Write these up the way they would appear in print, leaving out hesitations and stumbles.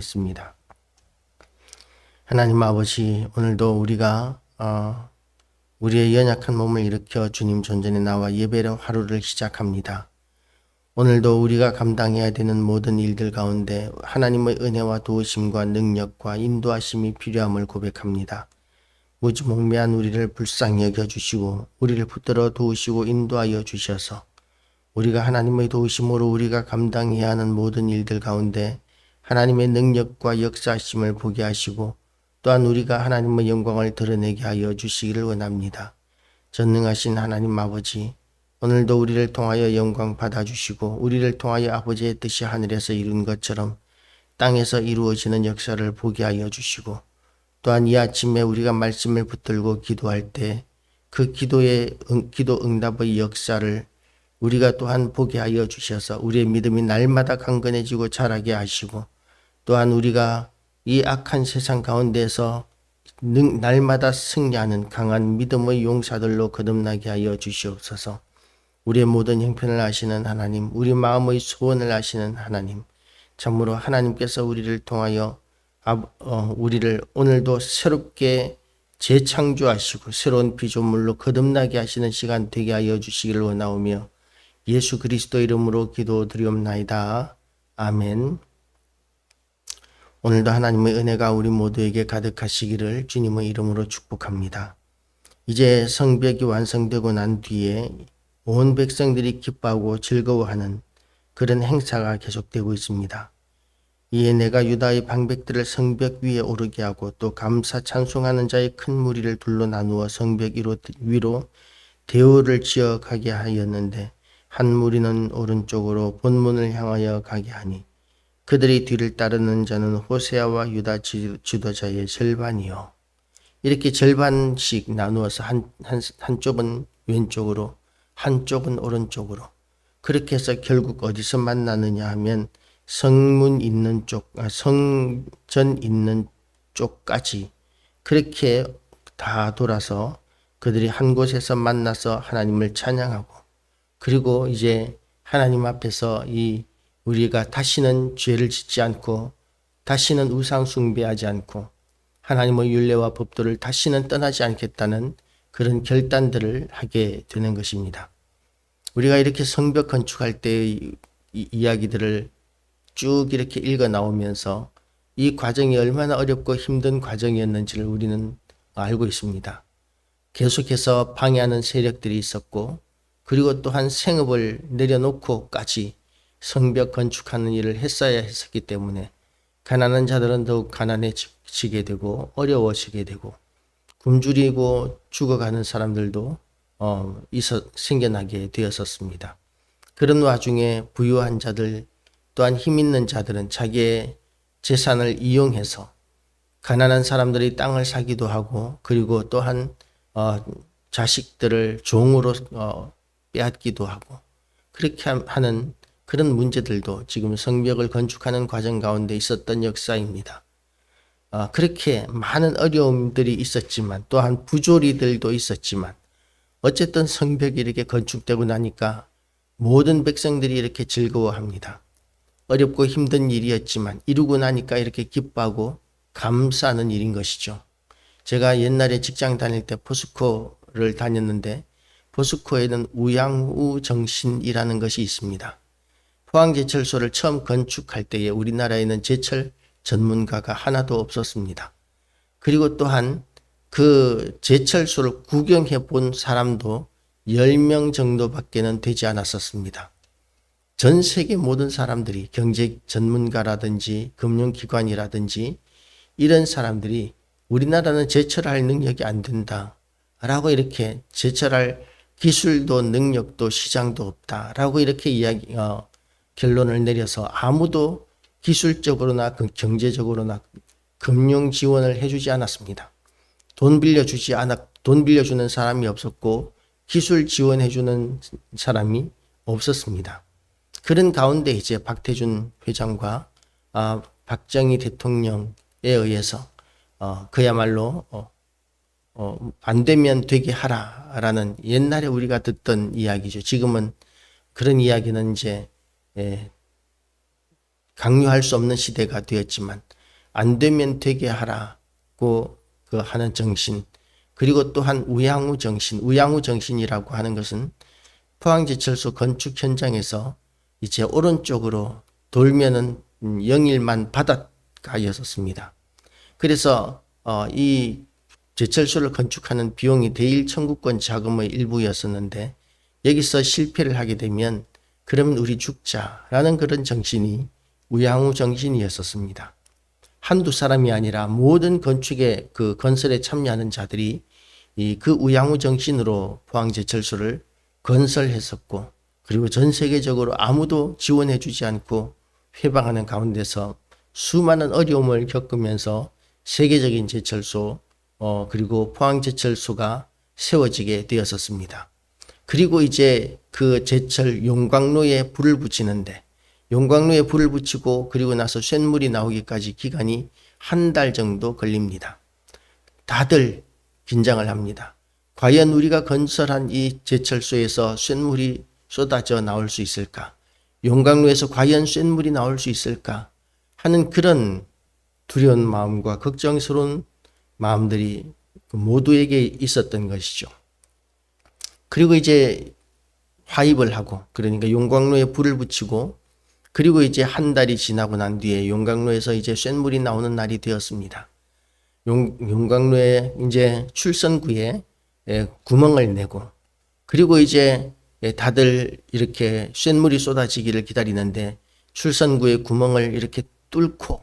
있습니다. 하나님 아버지, 오늘도 우리가 우리의 연약한 몸을 일으켜 주님 존전에 나와 예배의 하루를 시작합니다. 오늘도 우리가 감당해야 되는 모든 일들 가운데 하나님의 은혜와 도우심과 능력과 인도하심이 필요함을 고백합니다. 무지몽매한 우리를 불쌍히 여겨주시고 우리를 붙들어 도우시고 인도하여 주셔서 우리가 하나님의 도우심으로 우리가 감당해야 하는 모든 일들 가운데 하나님의 능력과 역사하심을 보게 하시고 또한 우리가 하나님의 영광을 드러내게 하여 주시기를 원합니다. 전능하신 하나님 아버지, 오늘도 우리를 통하여 영광 받아주시고 우리를 통하여 아버지의 뜻이 하늘에서 이룬 것처럼 땅에서 이루어지는 역사를 보게 하여 주시고 또한 이 아침에 우리가 말씀을 붙들고 기도할 때 그 기도 응답의 역사를 우리가 또한 보게 하여 주셔서 우리의 믿음이 날마다 강건해지고 자라게 하시고 또한 우리가 이 악한 세상 가운데서 날마다 승리하는 강한 믿음의 용사들로 거듭나게 하여 주시옵소서. 우리의 모든 형편을 아시는 하나님, 우리 마음의 소원을 아시는 하나님, 참으로 하나님께서 우리를 통하여 우리를 오늘도 새롭게 재창조하시고 새로운 피조물로 거듭나게 하시는 시간 되게 하여 주시기를 원하오며 예수 그리스도 이름으로 기도드리옵나이다. 아멘. 오늘도 하나님의 은혜가 우리 모두에게 가득하시기를 주님의 이름으로 축복합니다. 이제 성벽이 완성되고 난 뒤에 온 백성들이 기뻐하고 즐거워하는 그런 행사가 계속되고 있습니다. 이에 내가 유다의 방백들을 성벽 위에 오르게 하고 또 감사 찬송하는 자의 큰 무리를 둘로 나누어 성벽 위로 대오를 지어 가게 하였는데 한 무리는 오른쪽으로 본문을 향하여 가게 하니 그들이 뒤를 따르는 자는 호세아와 유다 지도자의 절반이요. 이렇게 절반씩 나누어서 한쪽은 왼쪽으로 한쪽은 오른쪽으로 그렇게 해서 결국 어디서 만나느냐 하면 성전 있는 쪽까지 그렇게 다 돌아서 그들이 한 곳에서 만나서 하나님을 찬양하고 그리고 이제 하나님 앞에서 우리가 다시는 죄를 짓지 않고 다시는 우상 숭배하지 않고 하나님의 율례와 법도를 다시는 떠나지 않겠다는 그런 결단들을 하게 되는 것입니다. 우리가 이렇게 성벽 건축할 때의 이야기들을 쭉 이렇게 읽어 나오면서 이 과정이 얼마나 어렵고 힘든 과정이었는지를 우리는 알고 있습니다. 계속해서 방해하는 세력들이 있었고 그리고 또한 생업을 내려놓고까지 성벽 건축하는 일을 했어야 했었기 때문에 가난한 자들은 더욱 가난해지게 되고 어려워지게 되고 굶주리고 죽어가는 사람들도 생겨나게 되었었습니다. 그런 와중에 부유한 자들 또한 힘 있는 자들은 자기의 재산을 이용해서 가난한 사람들이 땅을 사기도 하고 그리고 또한 자식들을 종으로 빼앗기도 하고 그렇게 하는 그런 문제들도 지금 성벽을 건축하는 과정 가운데 있었던 역사입니다. 그렇게 많은 어려움들이 있었지만 또한 부조리들도 있었지만 어쨌든 성벽이 이렇게 건축되고 나니까 모든 백성들이 이렇게 즐거워합니다. 어렵고 힘든 일이었지만 이루고 나니까 이렇게 기뻐하고 감사하는 일인 것이죠. 제가 옛날에 직장 다닐 때 포스코를 다녔는데 포스코에는 우양우정신이라는 것이 있습니다. 포항제철소를 처음 건축할 때에 우리나라에는 제철 전문가가 하나도 없었습니다. 그리고 또한 그 제철소를 구경해 본 사람도 10명 정도밖에는 되지 않았었습니다. 전 세계 모든 사람들이 경제 전문가라든지 금융기관이라든지 이런 사람들이 우리나라는 제철할 능력이 안 된다라고 이렇게 제철할 기술도 능력도 시장도 없다라고 이렇게 결론을 내려서 아무도 기술적으로나 경제적으로나 금융 지원을 해주지 않았습니다. 돈 빌려주는 사람이 없었고 기술 지원해주는 사람이 없었습니다. 그런 가운데 이제 박태준 회장과 박정희 대통령에 의해서 그야말로 안 되면 되게 하라라는 옛날에 우리가 듣던 이야기죠. 지금은 그런 이야기는 이제 강요할 수 없는 시대가 되었지만 안 되면 되게 하라고 하는 정신, 그리고 또한 우양우 정신, 우양우 정신이라고 하는 것은 포항제철소 건축 현장에서 이제 오른쪽으로 돌면은 영일만 바닷가였었습니다. 그래서 이 제철소를 건축하는 비용이 대일 청구권 자금의 일부였었는데 여기서 실패를 하게 되면 그러면 우리 죽자라는 그런 정신이 우양우 정신이었었습니다. 한두 사람이 아니라 모든 건축의 그 건설에 참여하는 자들이 그 우양우 정신으로 포항제철소를 건설했었고, 그리고 전 세계적으로 아무도 지원해 주지 않고 회방하는 가운데서 수많은 어려움을 겪으면서 세계적인 제철소 그리고 포항제철소가 세워지게 되었었습니다. 그리고 이제 그 제철 용광로에 불을 붙이는데, 용광로에 불을 붙이고 그리고 나서 쇳물이 나오기까지 기간이 한 달 정도 걸립니다. 다들 긴장을 합니다. 과연 우리가 건설한 이 제철소에서 쇳물이 쏟아져 나올 수 있을까? 용광로에서 과연 쇳물이 나올 수 있을까? 하는 그런 두려운 마음과 걱정스러운 마음들이 모두에게 있었던 것이죠. 그리고 이제 화입을 하고, 그러니까 용광로에 불을 붙이고, 그리고 이제 한 달이 지나고 난 뒤에 용광로에서 이제 쇳물이 나오는 날이 되었습니다. 용광로에 이제 출선구에 구멍을 내고, 그리고 이제 다들 이렇게 쇳물이 쏟아지기를 기다리는데 출선구에 구멍을 이렇게 뚫고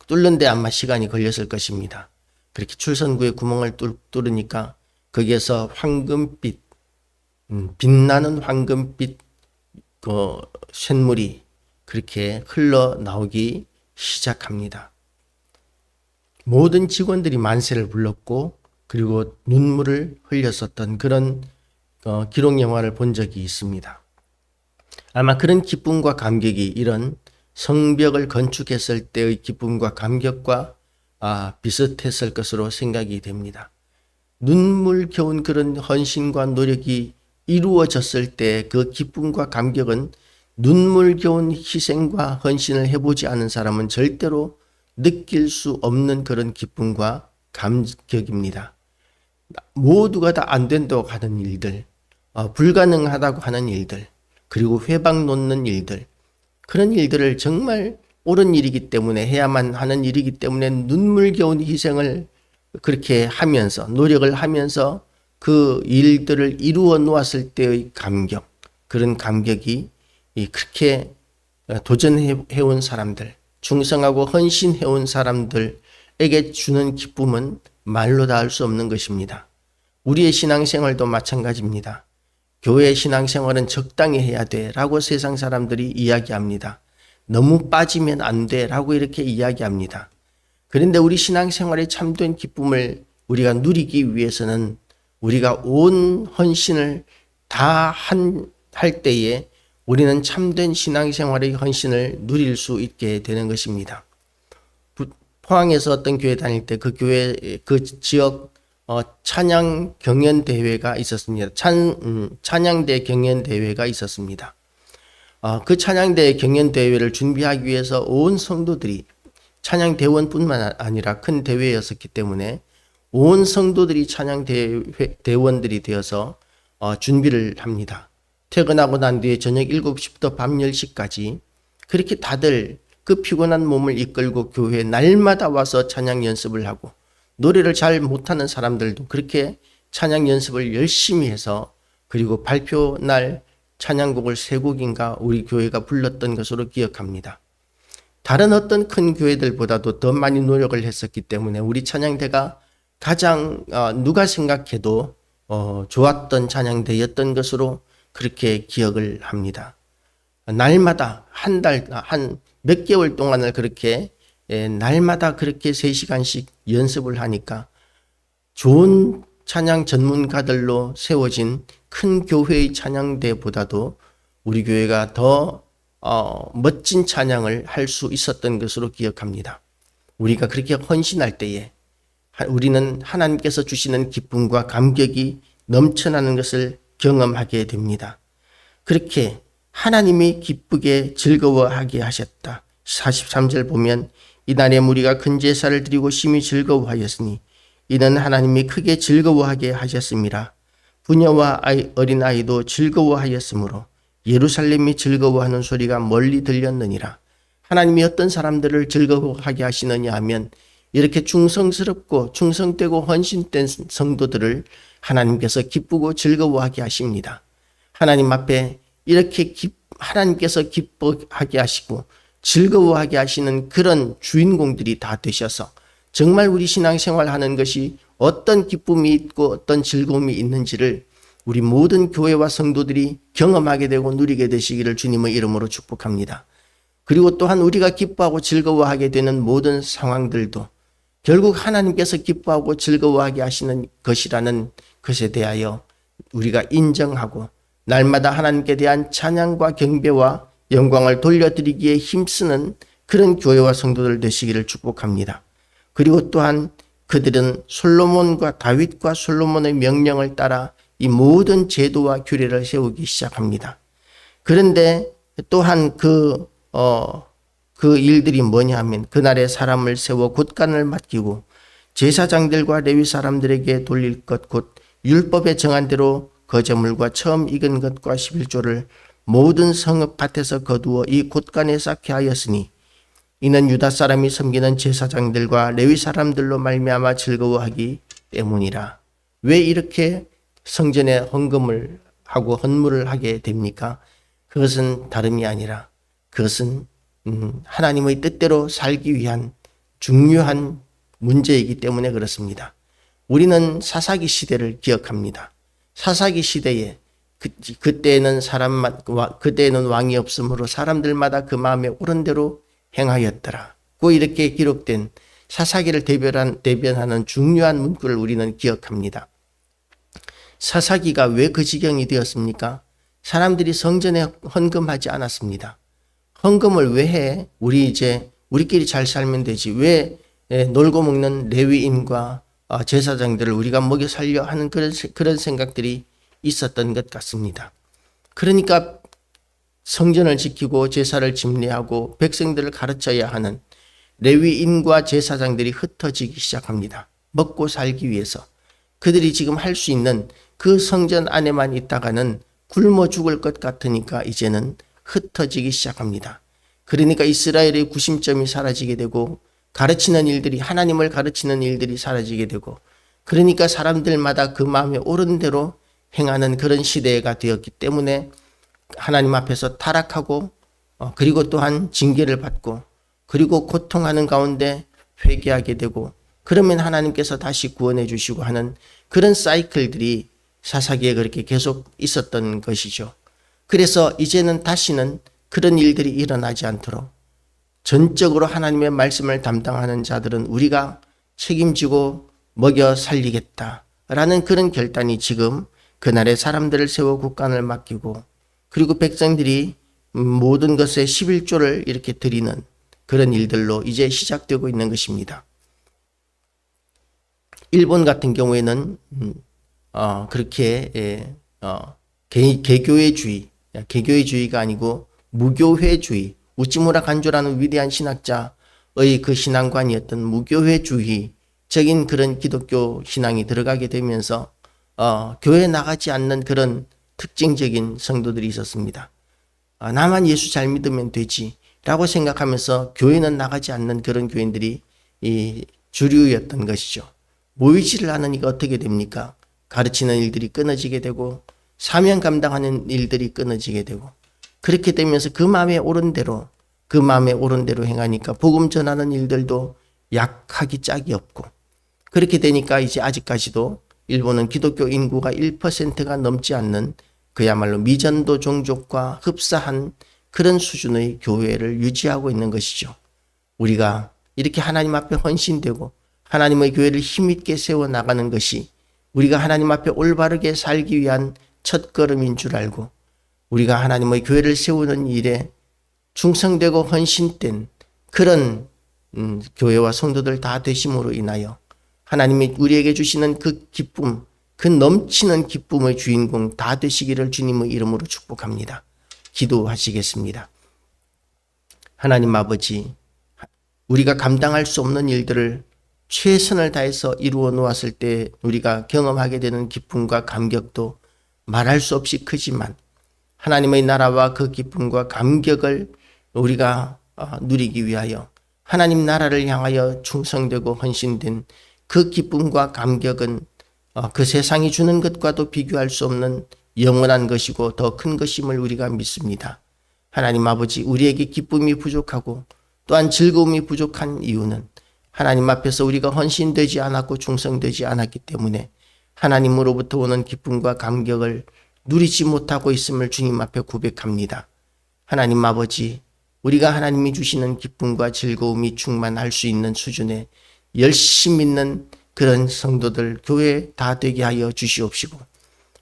뚫는데 아마 시간이 걸렸을 것입니다. 그렇게 출선구에 구멍을 뚫으니까 거기에서 황금빛, 빛나는 황금빛 쇳물이 그렇게 흘러나오기 시작합니다. 모든 직원들이 만세를 불렀고, 그리고 눈물을 흘렸었던 그런 기록 영화를 본 적이 있습니다. 아마 그런 기쁨과 감격이 이런 성벽을 건축했을 때의 기쁨과 감격과 비슷했을 것으로 생각이 됩니다. 눈물겨운 그런 헌신과 노력이 이루어졌을 때 그 기쁨과 감격은 눈물겨운 희생과 헌신을 해보지 않은 사람은 절대로 느낄 수 없는 그런 기쁨과 감격입니다. 모두가 다 안 된다고 하는 일들, 불가능하다고 하는 일들, 그리고 회방 놓는 일들, 그런 일들을 정말 옳은 일이기 때문에 해야만 하는 일이기 때문에 눈물겨운 희생을 그렇게 하면서 노력을 하면서 그 일들을 이루어 놓았을 때의 감격, 그런 감격이 그렇게 도전해온 사람들, 충성하고 헌신해온 사람들에게 주는 기쁨은 말로 다 할 수 없는 것입니다. 우리의 신앙생활도 마찬가지입니다. 교회 신앙생활은 적당히 해야 돼 라고 세상 사람들이 이야기합니다. 너무 빠지면 안 돼 라고 이렇게 이야기합니다. 그런데 우리 신앙생활의 참된 기쁨을 우리가 누리기 위해서는 우리가 온 헌신을 다 할 때에 우리는 참된 신앙생활의 헌신을 누릴 수 있게 되는 것입니다. 포항에서 어떤 교회 다닐 때 그 교회 그 지역 찬양 경연 대회가 있었습니다. 찬양대 경연 대회가 있었습니다. 그 찬양대 경연 대회를 준비하기 위해서 온 성도들이, 찬양 대원뿐만 아니라 큰 대회였었기 때문에 온 성도들이 찬양 대원들이 되어서 준비를 합니다. 퇴근하고 난 뒤에 저녁 7시부터 밤 10시까지 그렇게 다들 그 피곤한 몸을 이끌고 교회에 날마다 와서 찬양 연습을 하고, 노래를 잘 못하는 사람들도 그렇게 찬양 연습을 열심히 해서, 그리고 발표 날 찬양곡을 3곡인가 우리 교회가 불렀던 것으로 기억합니다. 다른 어떤 큰 교회들보다도 더 많이 노력을 했었기 때문에 우리 찬양대가 가장 누가 생각해도 좋았던 찬양대였던 것으로 그렇게 기억을 합니다. 날마다 한 몇 개월 동안을 그렇게 날마다 그렇게 3시간씩 연습을 하니까 좋은 찬양 전문가들로 세워진 큰 교회의 찬양대보다도 우리 교회가 더 멋진 찬양을 할 수 있었던 것으로 기억합니다. 우리가 그렇게 헌신할 때에 우리는 하나님께서 주시는 기쁨과 감격이 넘쳐나는 것을 경험하게 됩니다. 그렇게 하나님이 기쁘게 즐거워하게 하셨다. 43절 보면 이날에 무리가 큰 제사를 드리고 심히 즐거워하였으니 이는 하나님이 크게 즐거워하게 하셨습니다. 부녀와 어린아이도 즐거워하였으므로 예루살렘이 즐거워하는 소리가 멀리 들렸느니라. 하나님이 어떤 사람들을 즐거워하게 하시느냐 하면 이렇게 충성스럽고 충성되고 헌신된 성도들을 하나님께서 기쁘고 즐거워하게 하십니다. 하나님 앞에 이렇게 하나님께서 기뻐하게 하시고 즐거워하게 하시는 그런 주인공들이 다 되셔서 정말 우리 신앙생활 하는 것이 어떤 기쁨이 있고 어떤 즐거움이 있는지를 우리 모든 교회와 성도들이 경험하게 되고 누리게 되시기를 주님의 이름으로 축복합니다. 그리고 또한 우리가 기뻐하고 즐거워하게 되는 모든 상황들도 결국 하나님께서 기뻐하고 즐거워하게 하시는 것이라는 것에 대하여 우리가 인정하고 날마다 하나님께 대한 찬양과 경배와 영광을 돌려드리기에 힘쓰는 그런 교회와 성도들 되시기를 축복합니다. 그리고 또한 그들은 솔로몬과 다윗과 솔로몬의 명령을 따라 이 모든 제도와 규례를 세우기 시작합니다. 그런데 또한 그 일들이 뭐냐 하면 그날에 사람을 세워 곳간을 맡기고 제사장들과 레위 사람들에게 돌릴 것 곧 율법에 정한 대로 거제물과 처음 익은 것과 11조를 모든 성읍 밭에서 거두어 이 곳간에 쌓게 하였으니 이는 유다 사람이 섬기는 제사장들과 레위 사람들로 말미암아 즐거워하기 때문이라. 왜 이렇게 성전에 헌금을 하고 헌물을 하게 됩니까? 그것은 다름이 아니라 그것은 하나님의 뜻대로 살기 위한 중요한 문제이기 때문에 그렇습니다. 우리는 사사기 시대를 기억합니다. 사사기 시대에 그때는 그때는 왕이 없으므로 사람들마다 그 마음에 옳은 대로 행하였더라. 고 이렇게 기록된 사사기를 대변하는 중요한 문구를 우리는 기억합니다. 사사기가 왜 그 지경이 되었습니까? 사람들이 성전에 헌금하지 않았습니다. 헌금을 왜 해? 우리끼리 잘 살면 되지. 왜 놀고 먹는 레위인과 제사장들을 우리가 먹여 살려 하는 그런 생각들이 있었던 것 같습니다. 그러니까 성전을 지키고 제사를 집례하고 백성들을 가르쳐야 하는 레위인과 제사장들이 흩어지기 시작합니다. 먹고 살기 위해서. 그들이 지금 할 수 있는 그 성전 안에만 있다가는 굶어 죽을 것 같으니까 이제는 흩어지기 시작합니다. 그러니까 이스라엘의 구심점이 사라지게 되고 가르치는 일들이 하나님을 가르치는 일들이 사라지게 되고 그러니까 사람들마다 그 마음에 옳은 대로 행하는 그런 시대가 되었기 때문에 하나님 앞에서 타락하고 그리고 또한 징계를 받고 그리고 고통하는 가운데 회개하게 되고 그러면 하나님께서 다시 구원해 주시고 하는 그런 사이클들이 사사기에 그렇게 계속 있었던 것이죠. 그래서 이제는 다시는 그런 일들이 일어나지 않도록 전적으로 하나님의 말씀을 담당하는 자들은 우리가 책임지고 먹여 살리겠다라는 그런 결단이 지금 그날에 사람들을 세워 국간을 맡기고 그리고 백성들이 모든 것에 11조를 이렇게 드리는 그런 일들로 이제 시작되고 있는 것입니다. 일본 같은 경우에는 그렇게 개교회주의가 아니고 무교회주의, 우찌무라 간조라는 위대한 신학자의 그 신앙관이었던 무교회주의적인 그런 기독교 신앙이 들어가게 되면서 교회 나가지 않는 그런 특징적인 성도들이 있었습니다. 나만 예수 잘 믿으면 되지 라고 생각하면서 교회는 나가지 않는 그런 교인들이 주류였던 것이죠. 모이지를 않으니까 어떻게 됩니까? 가르치는 일들이 끊어지게 되고 사명 감당하는 일들이 끊어지게 되고 그렇게 되면서 그 마음에 옳은 대로 행하니까 복음 전하는 일들도 약하기 짝이 없고 그렇게 되니까 이제 아직까지도 일본은 기독교 인구가 1%가 넘지 않는 그야말로 미전도 종족과 흡사한 그런 수준의 교회를 유지하고 있는 것이죠. 우리가 이렇게 하나님 앞에 헌신되고 하나님의 교회를 힘있게 세워나가는 것이 우리가 하나님 앞에 올바르게 살기 위한 첫걸음인 줄 알고 우리가 하나님의 교회를 세우는 일에 충성되고 헌신된 그런 교회와 성도들 다 되심으로 인하여 하나님이 우리에게 주시는 그 기쁨, 그 넘치는 기쁨의 주인공 다 되시기를 주님의 이름으로 축복합니다. 기도하시겠습니다. 하나님 아버지, 우리가 감당할 수 없는 일들을 최선을 다해서 이루어 놓았을 때 우리가 경험하게 되는 기쁨과 감격도 말할 수 없이 크지만 하나님의 나라와 그 기쁨과 감격을 우리가 누리기 위하여 하나님 나라를 향하여 충성되고 헌신된 그 기쁨과 감격은 그 세상이 주는 것과도 비교할 수 없는 영원한 것이고 더 큰 것임을 우리가 믿습니다. 하나님 아버지, 우리에게 기쁨이 부족하고 또한 즐거움이 부족한 이유는 하나님 앞에서 우리가 헌신되지 않았고 충성되지 않았기 때문에 하나님으로부터 오는 기쁨과 감격을 누리지 못하고 있음을 주님 앞에 고백합니다. 하나님 아버지, 우리가 하나님이 주시는 기쁨과 즐거움이 충만할 수 있는 수준의 열심히 있는 그런 성도들, 교회 다 되게 하여 주시옵시고,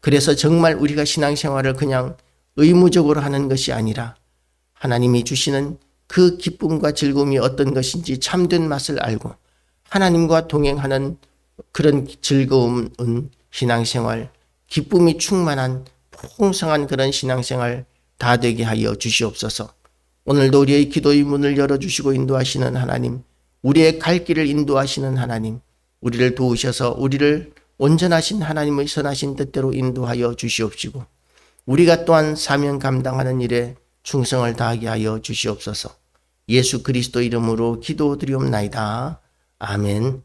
그래서 정말 우리가 신앙생활을 그냥 의무적으로 하는 것이 아니라 하나님이 주시는 그 기쁨과 즐거움이 어떤 것인지 참된 맛을 알고 하나님과 동행하는 그런 즐거움은 신앙생활, 기쁨이 충만한 풍성한 그런 신앙생활 다 되게 하여 주시옵소서. 오늘도 우리의 기도의 문을 열어주시고 인도하시는 하나님, 우리의 갈 길을 인도하시는 하나님, 우리를 도우셔서 우리를 온전하신 하나님의 선하신 뜻대로 인도하여 주시옵시고, 우리가 또한 사명 감당하는 일에 충성을 다하게 하여 주시옵소서. 예수 그리스도 이름으로 기도드리옵나이다. 아멘.